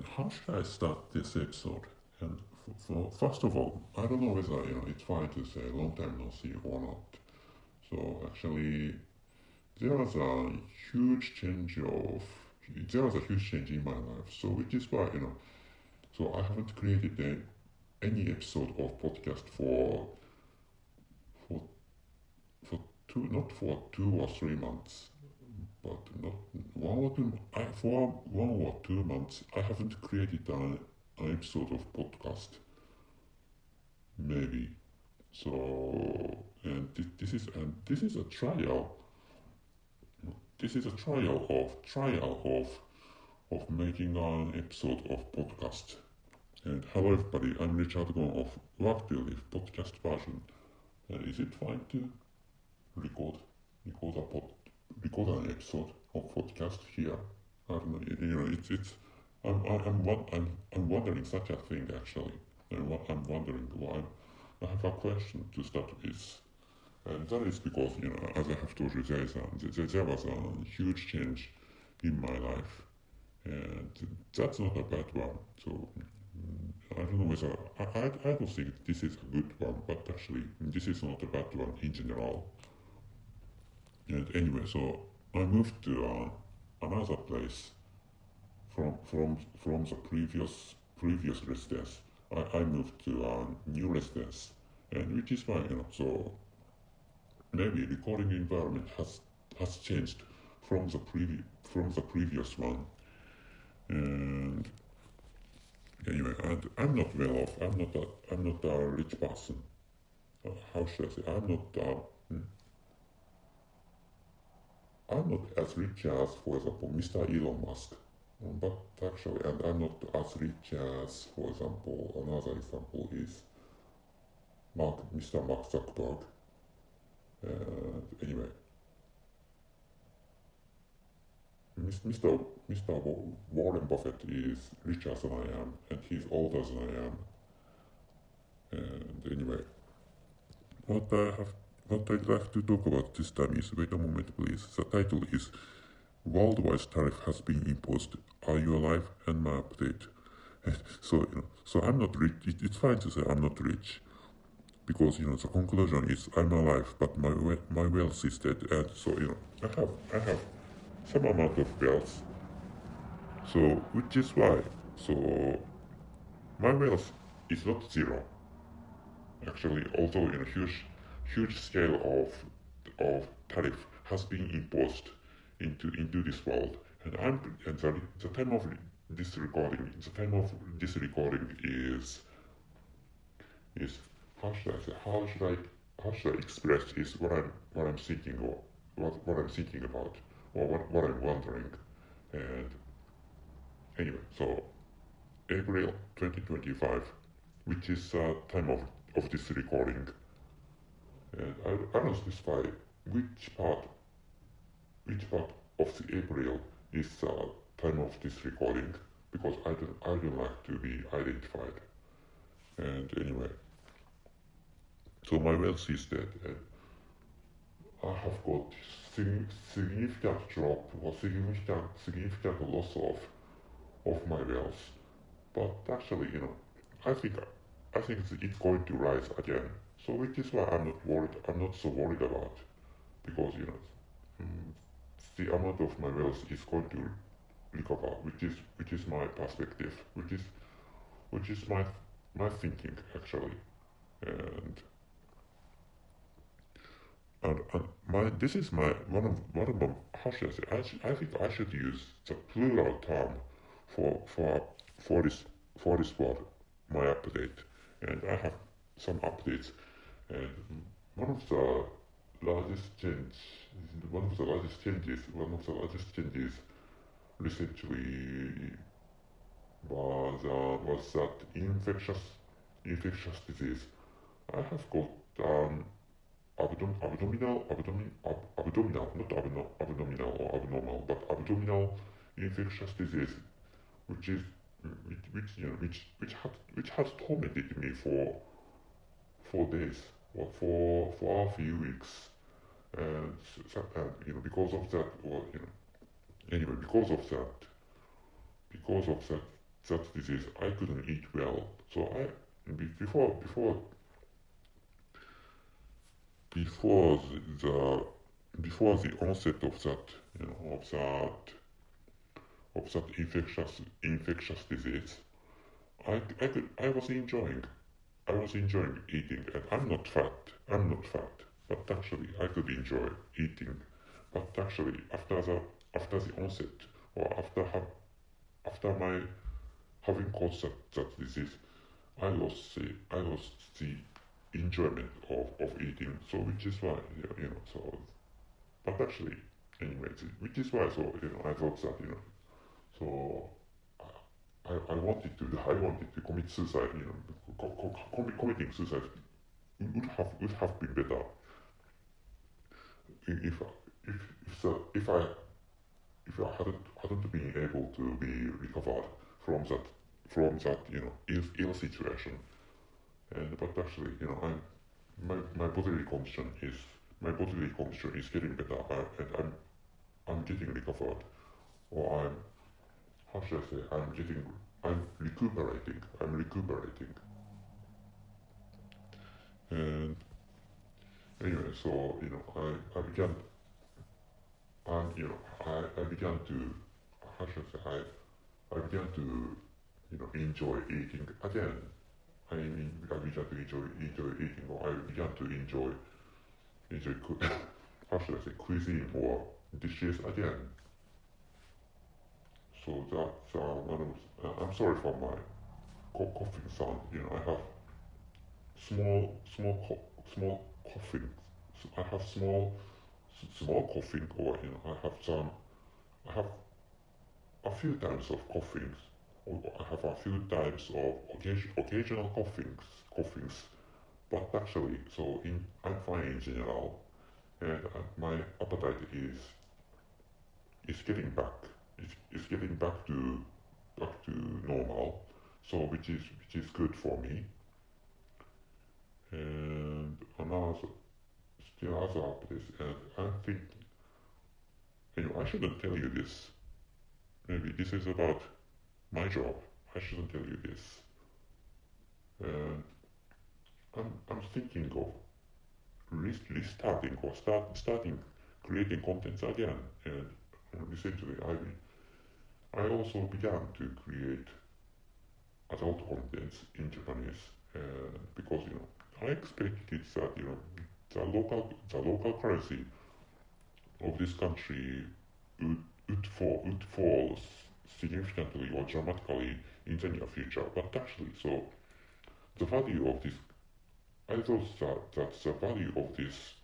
And how should I start this episode? And first of all, I don't know whether it's fine to say long time no see or not. So actually, there was a huge change of there was a huge change in my life. So which is why so I haven't created any episode of podcast for for two not for 2 or 3 months, but not 1 or 2. For 1 or 2 months, I haven't created an episode of podcast. Maybe so, and this is a trial. This is a trial of making an episode of podcast. And hello everybody, I'm Richard Gon of Work to Live podcast version. And is it fine to record record a pod, record an episode of podcast here? I don't know. It's I'm wondering such a thing actually. And what I'm wondering why. I have a question to start with. And that is because, as I have told you, there was a huge change in my life. And that's not a bad one. So, I don't know whether, I don't think this is a good one, but actually, this is not a bad one in general. And anyway, so I moved to another place from the previous residence. I moved to a new residence, and which is fine, so maybe recording environment has changed from the previous one. And anyway, and I'm not well off. I'm not a rich person. How should I say? I'm not as rich as, for example, Mr. Elon Musk. But actually, and I'm not as rich as, for example, another example is Mr. Mark Zuckerberg. Anyway, Mr. Warren Buffett is richer than I am, and he's older than I am. And anyway, what I'd like to talk about this time is, wait a moment please, the title is Worldwide Tariff Has Been Imposed. Are You Alive? And my update. So I'm not rich. It's fine to say I'm not rich, because the conclusion is I'm alive, but my wealth is dead, and so I have some amount of wealth. So which is why my wealth is not zero. Actually, although huge scale of tariff has been imposed into this world, and the time of this recording is how should I say how should I express is what I'm thinking, or what I'm thinking about, or what I'm wondering. And anyway, so April 2025, which is time of this recording, and I don't specify which part of the April is time of this recording, because I don't like to be identified. And anyway, so my wealth is dead, and I have got significant drop, or significant loss of my wealth. But actually, I think it's going to rise again. So which is why I'm not worried. I'm not so worried about, because the amount of my wealth is going to recover, which is my perspective, which is my thinking actually. And and my this is my one of my, how should I say, I think I should use the plural term for for this for this word, my update. And I have some updates, and one of the largest change one of the largest changes recently was that infectious disease. I have got abdominal or abnormal, but abdominal infectious disease, which is which has tormented me for days, or for a few weeks. And, because of that, or anyway, because of that that disease, I couldn't eat well. So before the before the onset of that, of that infectious disease, I was enjoying eating, and I'm not fat. But actually, I could enjoy eating. But actually, after the onset, or after my having caused that disease, I lost the enjoyment of eating. So which is why, so, but actually, anyway, which is why, so, I thought that, so I wanted to commit suicide, committing suicide would have been better if if I hadn't been able to be recovered from that ill situation. And but actually, my bodily condition is getting better, and I'm getting recovered, or I'm how should I say, I'm recuperating. And anyway, so I began, and I began to how should I say, I began to enjoy eating again. I began to enjoy eating, or I began to enjoy how should I say, cuisine or dishes again. So that's one of I'm sorry for my coughing sound. I have small coughing. I have small coughing, or I have a few times of coughings, or I have a few times of occasional coughings. But actually, so I'm fine in general, and my appetite is getting back. It's getting back to normal. So which is good for me. And another still other updates, and I think I shouldn't tell you this. Maybe this is about my job. I shouldn't tell you this. And I'm thinking of restarting, or starting creating contents again. And recently I also began to create adult contents in Japanese, because I expected that the local currency of this country would fall significantly or dramatically in the near future. But actually, so the value of this, I thought that the value of this,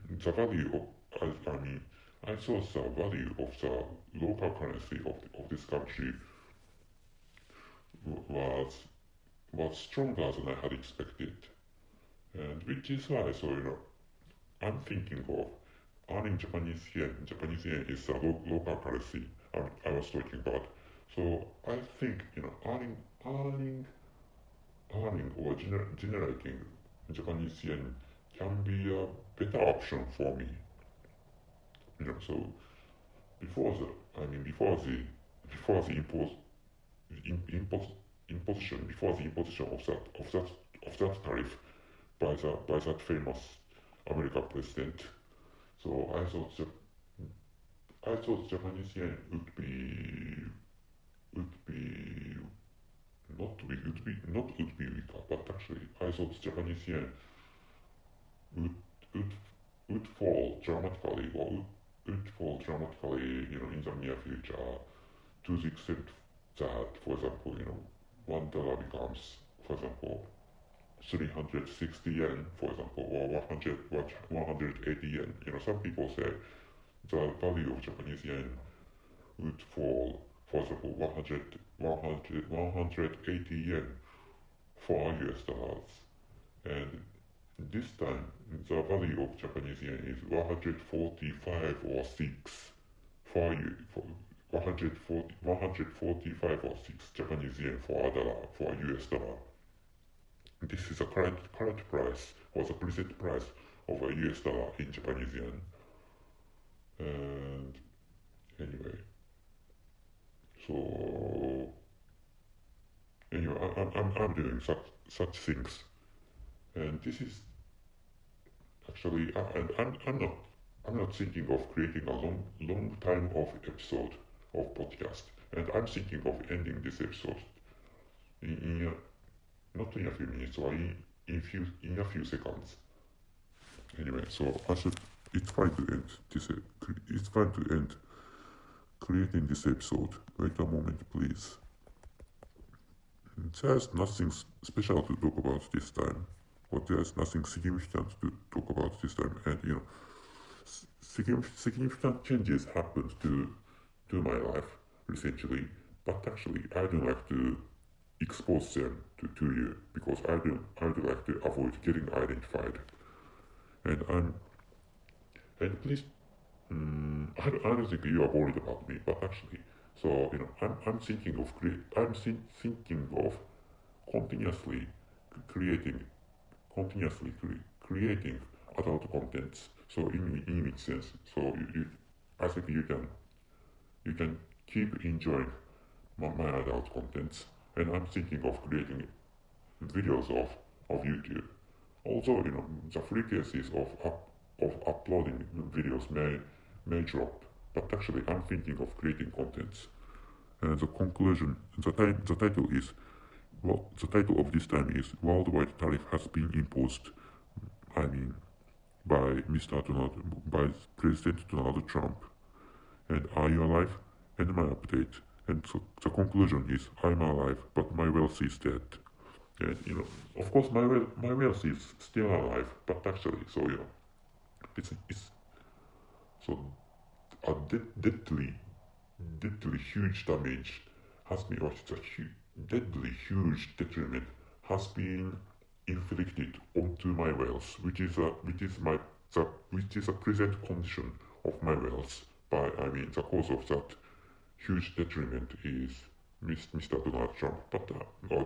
the value of, I mean, I thought the value of the local currency of this country was stronger than I had expected, and which is why, so I'm thinking of earning Japanese yen. Japanese yen is the local currency I was talking about. So I think earning or generating Japanese yen can be a better option for me. So before the I mean before the imposition of that tariff by that famous American president. So I thought Japanese yen would be not be weaker, but actually I thought Japanese yen would would would fall dramatically, or would fall dramatically, in the near future, to the extent that, for example, $1 becomes, for example, 360 yen, for example, or 180 yen. Some people say the value of Japanese yen would fall, for example, 180 yen for US dollars. And this time, the value of Japanese yen is 145 or 6 for 145 or 6 Japanese yen for a dollar, for a US dollar. This is the current price, or the present price of a US dollar in Japanese yen. And anyway, so I'm doing such things, and this is actually, and I'm not thinking of creating a long time of episode of podcast, and I'm thinking of ending this episode in not in a few minutes or in a few seconds. Anyway, so I should. It's fine to end this. It's fine to end creating this episode. Wait a moment, please. There's nothing special to talk about this time, but there's nothing significant to talk about this time, and significant changes happened to my life recently, but actually I don't like to expose them to you because I do like to avoid getting identified, and please, I don't think you are worried about me, but actually, so I'm thinking of thinking of continuously creating creating adult contents. So in which sense, so I think you can keep enjoying my adult contents, and I'm thinking of creating videos of YouTube. Also, the frequencies of uploading videos may drop, but actually I'm thinking of creating contents. And the conclusion, the title is, well, the title of this time is Worldwide Tariff Has Been Imposed. I mean, by by President Donald Trump. And are you alive? And my update. And so the conclusion is, I'm alive, but my wealth is dead. And of course, my wealth is still alive, but actually, so it's so a deadly huge damage has been, or it's a deadly huge detriment has been inflicted onto my wealth, which is a present condition of my wealth. By the cause of that huge detriment is Mr. Donald Trump, but or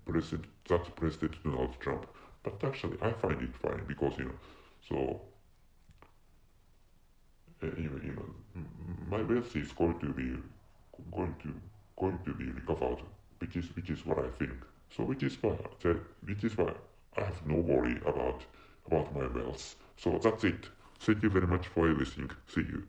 President Donald Trump. But actually, I find it fine because so anyway, my wealth is going to going to be recovered, which is what I think. So which is why I have no worry about my wealth. So that's it. Thank you very much for listening. See you.